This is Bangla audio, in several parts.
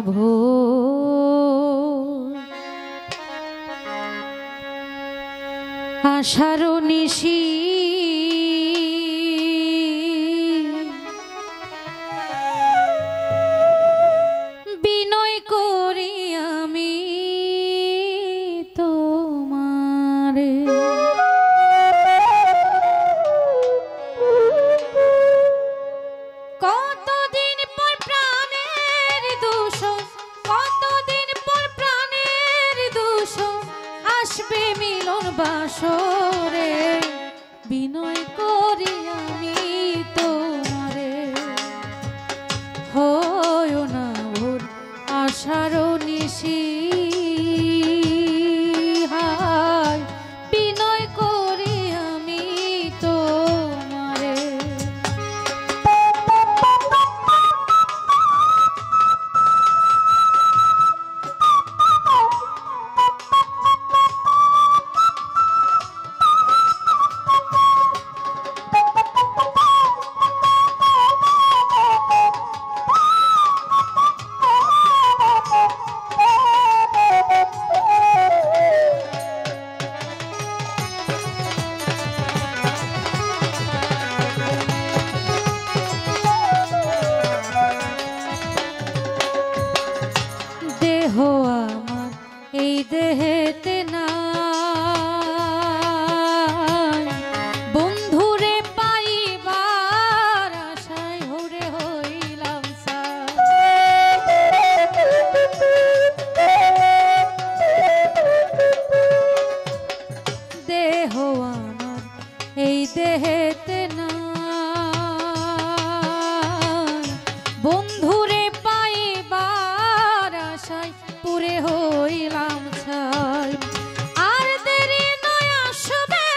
ভোর আষাঢ় নিশি বিনয় করি আমি তোমারে কতদিন পর প্রাণের দূষণ কতদিন পর প্রাণের দূষণ আসবে মিলন বাসরে বিনয় করি আমি তোমারে হয় না ভোর আষাঢ় নিশি হায় বিনয় করি আমি তোমারে দেহ আমার এই দেহেতে নাই বন্ধুরে পাইবার আশায় হরে হইলাম দেহ আমার এই দেহেতে নাই বন্ধুরে পাইবার আশায় পুরে হইলাম ছাই আর দেরি নয় আসবে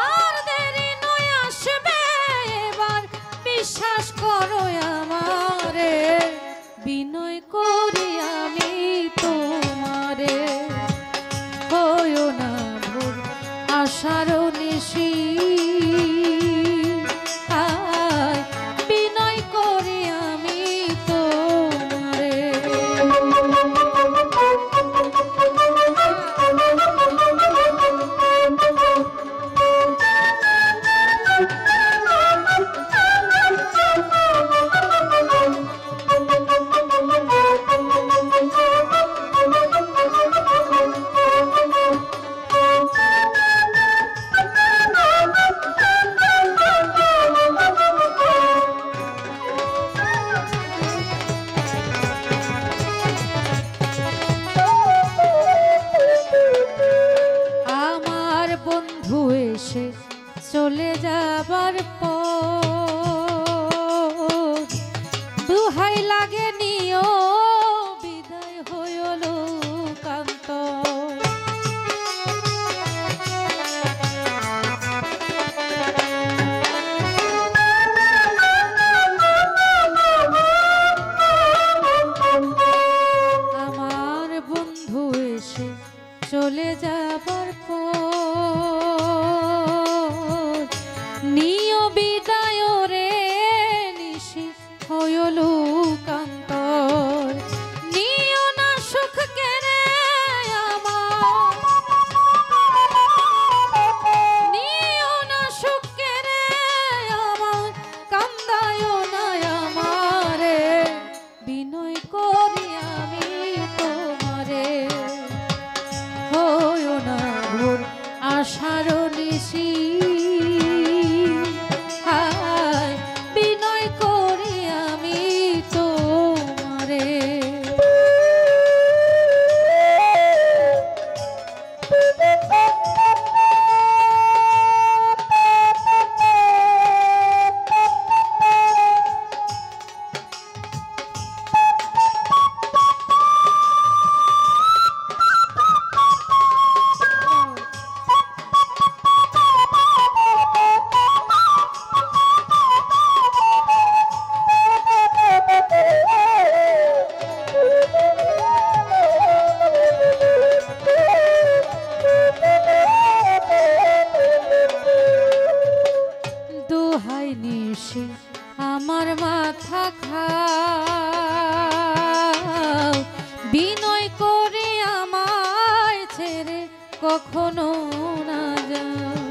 আর দেরি নয় আসবে এবার বিশ্বাস করো আমারে বিনয় করি আমি তোমারে হয় না ভোর আষাঢ় নিশি বিনয় করি আমি তোমারে বন্ধু এসে চলে যাবার পর দুহাই লাগে নিও বিদায় হইল কান্ত আমার বন্ধু এসে চলে যাবার পর নিয় বিদায় রে নিশি হইল কান্তর নিয় না সুখ কেড়ে আমার নিয় না সুখ কেড়ে আমার কান্দায় না আমারে বিনয় করি আমি তোমারে হয় না ভোর আষাঢ় নিশি হায় বিনয় করি আমি তোমারে আমার মাথা খাও বিনয় করে আমায় ছেড়ে কখনো না যাও।